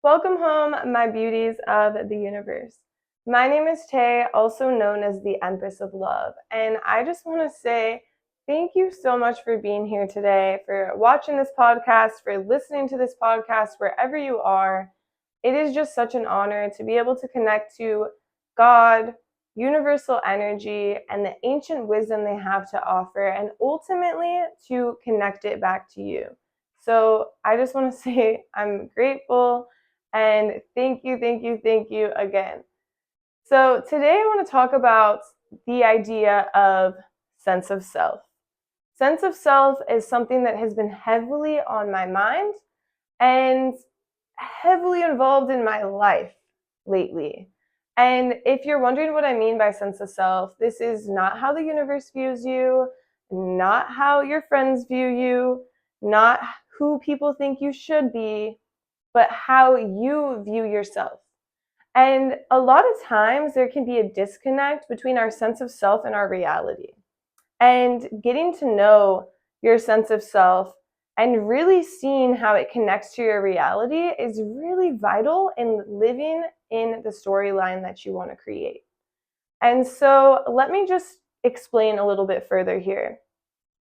Welcome home, my beauties of the universe. My name is Tay, also known as the Empress of Love, and I just want to say thank you so much for being here today, for watching this podcast, for listening to this podcast wherever you are. It is just such an honor to be able to connect to God, universal energy, and the ancient wisdom they have to offer, and ultimately to connect it back to you. So I just want to say I'm grateful and thank you again. So today I want to talk about the idea of sense of self. Sense of self is something that has been heavily on my mind and heavily involved in my life lately. And if you're wondering what I mean by sense of self, this is not how the universe views you, not how your friends view you, not who people think you should be, but how you view yourself. And a lot of times there can be a disconnect between our sense of self and our reality. And getting to know your sense of self and really seeing how it connects to your reality is really vital in living in the storyline that you want to create. And so let me just explain a little bit further here.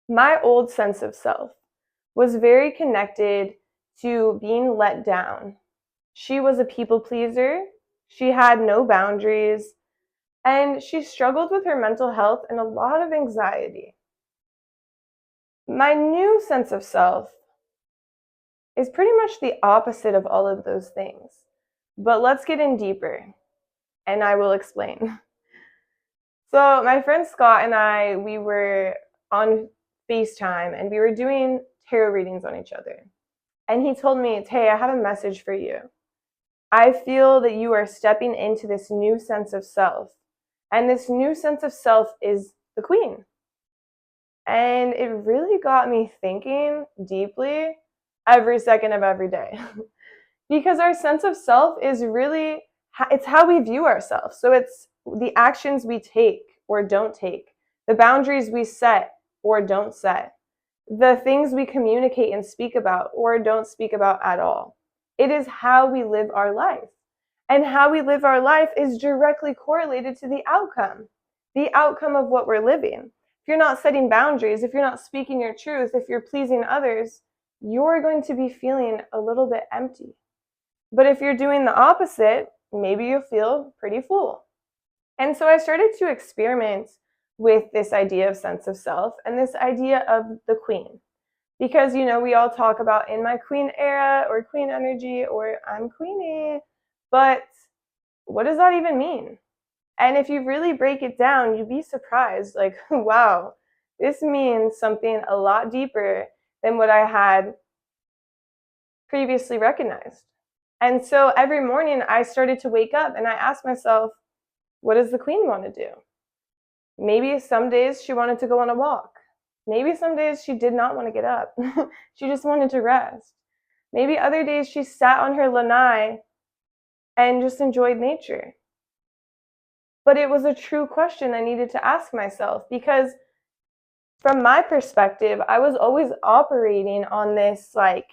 My old sense of self was very connected to being let down. She was a people pleaser. She had no boundaries, and she struggled with her mental health and a lot of anxiety. My new sense of self is pretty much the opposite of all of those things. But let's get in deeper, and I will explain. So, my friend Scott and I, we were on FaceTime and we were doing tarot readings on each other. And he told me, Tay, I have a message for you. I feel that you are stepping into this new sense of self. And this new sense of self is the queen. And it really got me thinking deeply every second of every day. Because our sense of self is really, it's how we view ourselves. So it's the actions we take or don't take, the boundaries we set or don't set, the things we communicate and speak about or don't speak about at all. It is how we live our life. And how we live our life is directly correlated to the outcome of what we're living. If you're not setting boundaries, if you're not speaking your truth, if you're pleasing others, you're going to be feeling a little bit empty. But if you're doing the opposite, maybe you'll feel pretty full. And so I started to experiment with this idea of sense of self and this idea of the queen. Because, we all talk about in my queen era or queen energy or I'm queenie. But what does that even mean? And if you really break it down, you'd be surprised like, wow, this means something a lot deeper than what I had previously recognized. And so every morning I started to wake up and I asked myself, what does the queen want to do? Maybe some days she wanted to go on a walk. Maybe some days she did not want to get up. She just wanted to rest. Maybe other days she sat on her lanai and just enjoyed nature. But it was a true question I needed to ask myself because from my perspective, I was always operating on this like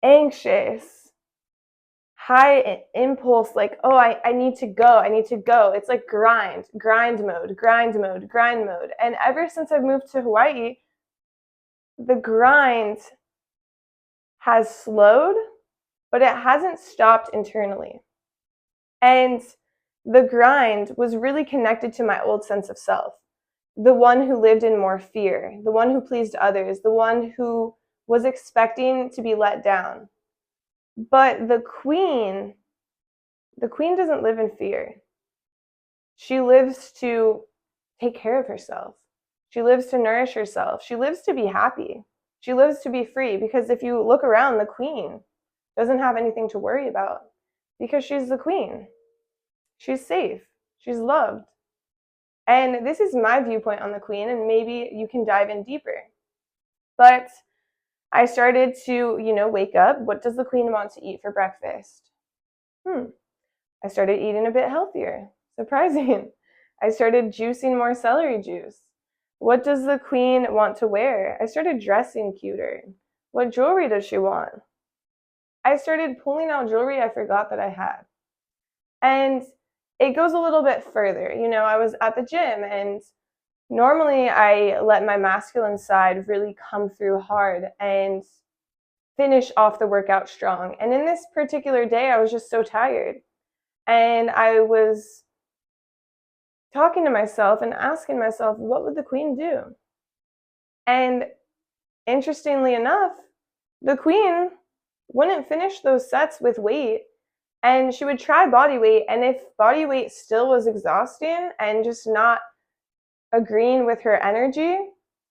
anxious, high impulse, like, oh, I need to go. It's like grind mode. And ever since I've moved to Hawaii, the grind has slowed, but it hasn't stopped internally. And the grind was really connected to my old sense of self, the one who lived in more fear, the one who pleased others, the one who was expecting to be let down. But the queen doesn't live in fear. She lives to take care of herself. She lives to nourish herself. She lives to be happy. She lives to be free because if you look around, the queen doesn't have anything to worry about because she's the queen. She's safe. She's loved. And this is my viewpoint on the queen, and maybe you can dive in deeper. But I started to, wake up. What does the queen want to eat for breakfast? I started eating a bit healthier. Surprising. I started juicing more celery juice. What does the queen want to wear? I started dressing cuter. What jewelry does she want? I started pulling out jewelry I forgot that I had. And it goes a little bit further. I was at the gym, and normally I let my masculine side really come through hard and finish off the workout strong. And in this particular day, I was just so tired. And I was talking to myself and asking myself, what would the queen do? And interestingly enough, the queen wouldn't finish those sets with weight, and she would try body weight. And if body weight still was exhausting and just not agreeing with her energy,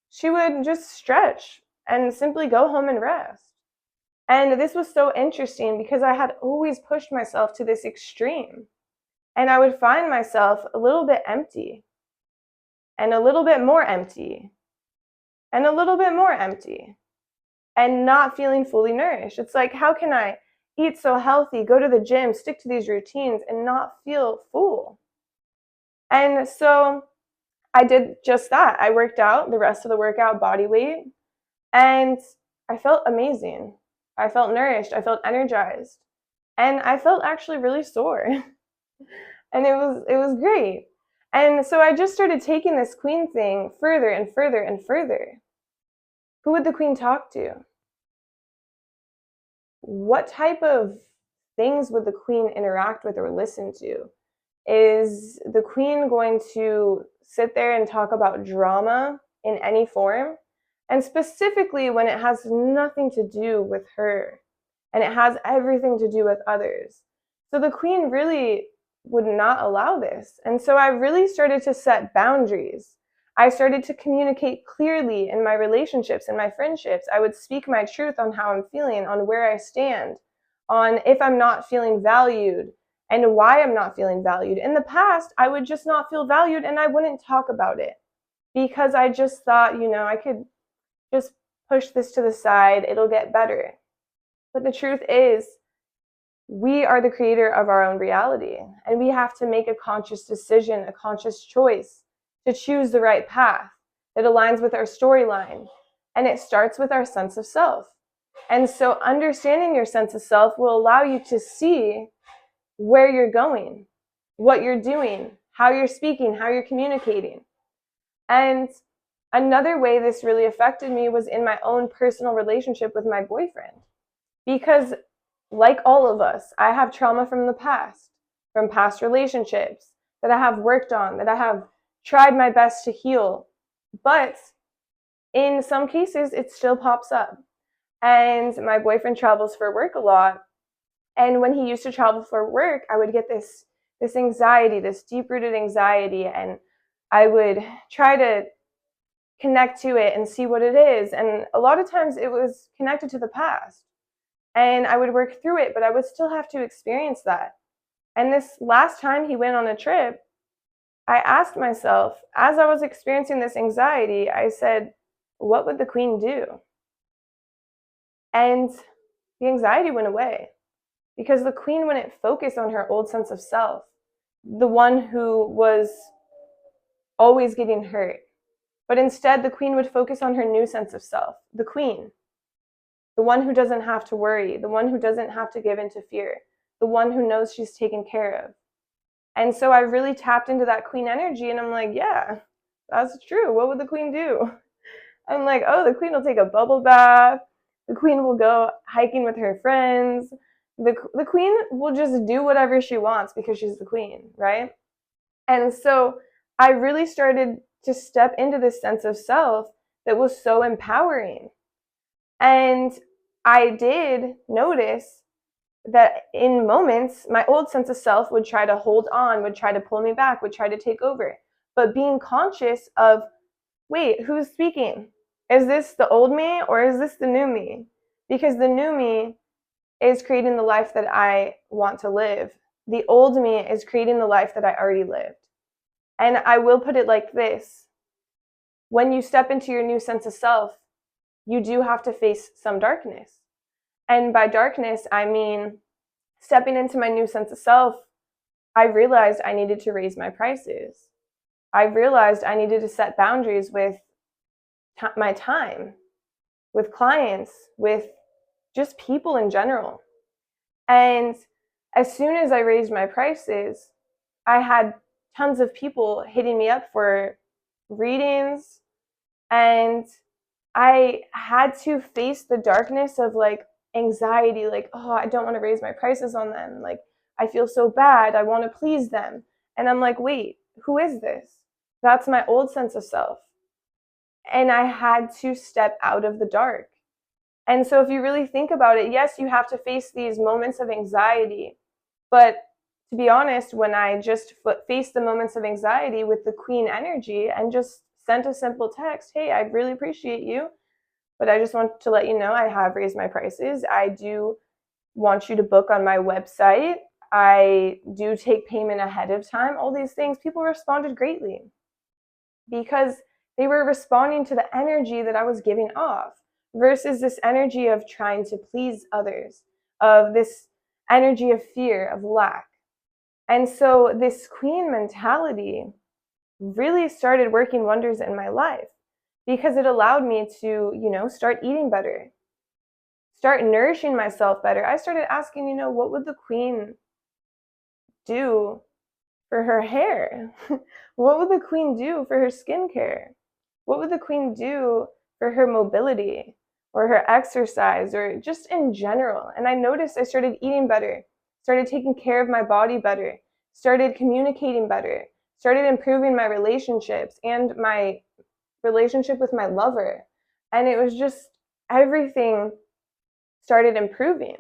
she would just stretch and simply go home and rest. And this was so interesting because I had always pushed myself to this extreme. And I would find myself a little bit empty, and a little bit more empty, and a little bit more empty, and not feeling fully nourished. It's like, how can I eat so healthy, go to the gym, stick to these routines, and not feel full? And so I did just that. I worked out the rest of the workout body weight, and I felt amazing. I felt nourished. I felt energized. And I felt actually really sore. And it was great. And so I just started taking this queen thing further and further and further. Who would the queen talk to? What type of things would the queen interact with or listen to? Is the queen going to sit there and talk about drama in any form? And specifically when it has nothing to do with her and it has everything to do with others. So the queen really would not allow this. And so I really started to set boundaries. I started to communicate clearly in my relationships and my friendships. I would speak my truth on how I'm feeling, on where I stand, on if I'm not feeling valued and why I'm not feeling valued. In the past, I would just not feel valued and I wouldn't talk about it because I just thought, I could just push this to the side, it'll get better. But the truth is, we are the creator of our own reality, and we have to make a conscious decision, a conscious choice to choose the right path that aligns with our storyline. And it starts with our sense of self. And so understanding your sense of self will allow you to see where you're going, what you're doing, how you're speaking, how you're communicating. And another way this really affected me was in my own personal relationship with my boyfriend. Because like all of us, I have trauma from the past, from past relationships that I have worked on, that I have tried my best to heal. But in some cases, it still pops up. And my boyfriend travels for work a lot. And when he used to travel for work, I would get this anxiety, this deep-rooted anxiety, and I would try to connect to it and see what it is. And a lot of times it was connected to the past. And I would work through it, but I would still have to experience that. And this last time he went on a trip, I asked myself, as I was experiencing this anxiety, I said, what would the queen do? And the anxiety went away because the queen wouldn't focus on her old sense of self, the one who was always getting hurt. But instead, the queen would focus on her new sense of self, the queen. The one who doesn't have to worry, the one who doesn't have to give into fear, the one who knows she's taken care of. And so I really tapped into that queen energy, and I'm like, yeah, that's true. What would the queen do? I'm like, oh, the queen will take a bubble bath. The queen will go hiking with her friends. The queen will just do whatever she wants because she's the queen, right? And so I really started to step into this sense of self that was so empowering. And I did notice that in moments, my old sense of self would try to hold on, would try to pull me back, would try to take over. But being conscious of, wait, who's speaking? Is this the old me or is this the new me? Because the new me is creating the life that I want to live. The old me is creating the life that I already lived. And I will put it like this. When you step into your new sense of self, you do have to face some darkness. And by darkness, I mean stepping into my new sense of self, I realized I needed to raise my prices. I realized I needed to set boundaries with my time, with clients, with just people in general. And as soon as I raised my prices, I had tons of people hitting me up for readings, and I had to face the darkness of like anxiety, like, oh, I don't want to raise my prices on them. Like, I feel so bad. I want to please them. And I'm like, wait, who is this? That's my old sense of self. And I had to step out of the dark. And so if you really think about it, yes, you have to face these moments of anxiety. But to be honest, when I just faced the moments of anxiety with the queen energy and just sent a simple text, hey, I really appreciate you, but I just want to let you know I have raised my prices. I do want you to book on my website. I do take payment ahead of time. All these things, people responded greatly because they were responding to the energy that I was giving off versus this energy of trying to please others, of this energy of fear, of lack. And so this queen mentality really started working wonders in my life because it allowed me to, start eating better, start nourishing myself better. I started asking, what would the queen do for her hair? What would the queen do for her skincare? What would the queen do for her mobility or her exercise or just in general? And I noticed I started eating better, started taking care of my body better, started communicating better, started improving my relationships and my relationship with my lover. And it was just everything started improving.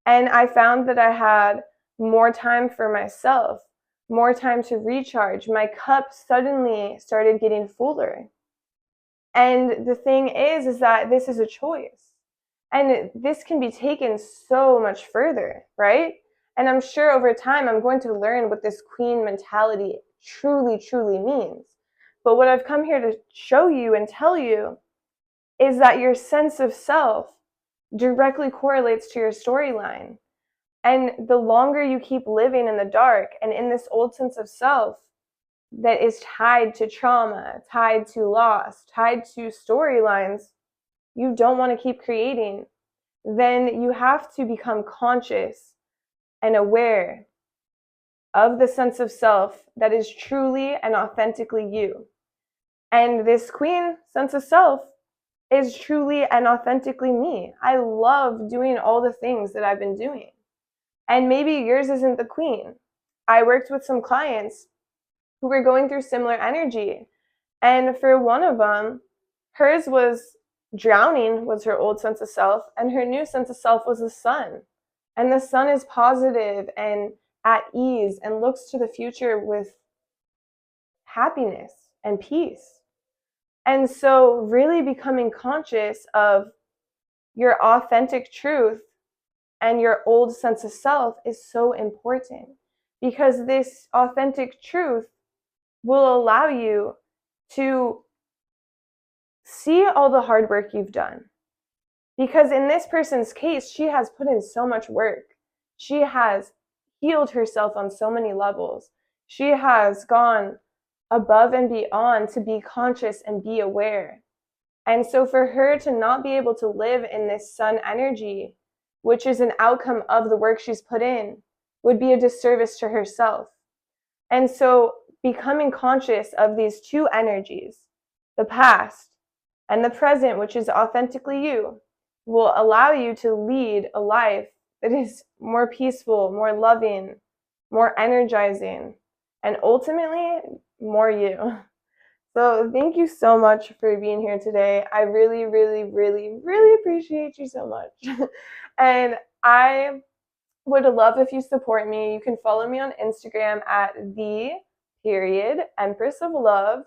And I found that I had more time for myself, more time to recharge. My cup suddenly started getting fuller. And the thing is that this is a choice. And this can be taken so much further, right? And I'm sure over time I'm going to learn what this queen mentality truly, truly means. But what I've come here to show you and tell you is that your sense of self directly correlates to your storyline. And the longer you keep living in the dark and in this old sense of self that is tied to trauma, tied to loss, tied to storylines you don't want to keep creating, then you have to become conscious and aware of the sense of self that is truly and authentically you. And this queen sense of self is truly and authentically me. I love doing all the things that I've been doing. And maybe yours isn't the queen. I worked with some clients who were going through similar energy. And for one of them, hers was drowning, was her old sense of self, and her new sense of self was the sun. And the sun is positive and at ease and looks to the future with happiness and peace. And so, really becoming conscious of your authentic truth and your old sense of self is so important because this authentic truth will allow you to see all the hard work you've done. Because in this person's case, she has put in so much work. She has healed herself on so many levels. She has gone above and beyond to be conscious and be aware. And so for her to not be able to live in this sun energy, which is an outcome of the work she's put in, would be a disservice to herself. And so becoming conscious of these two energies, the past and the present, which is authentically you, will allow you to lead a life that is more peaceful, more loving, more energizing, and ultimately more you. So thank you so much for being here today. I really, really, really, really appreciate you so much. And I would love if you support me. You can follow me on Instagram at Empress of Love.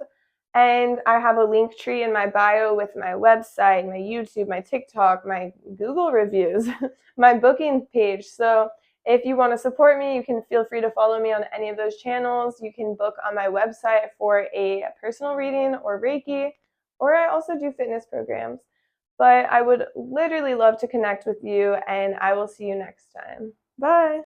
And I have a link tree in my bio with my website, my YouTube, my TikTok, my Google reviews, my booking page. So if you want to support me, you can feel free to follow me on any of those channels. You can book on my website for a personal reading or Reiki, or I also do fitness programs. But I would literally love to connect with you, and I will see you next time. Bye.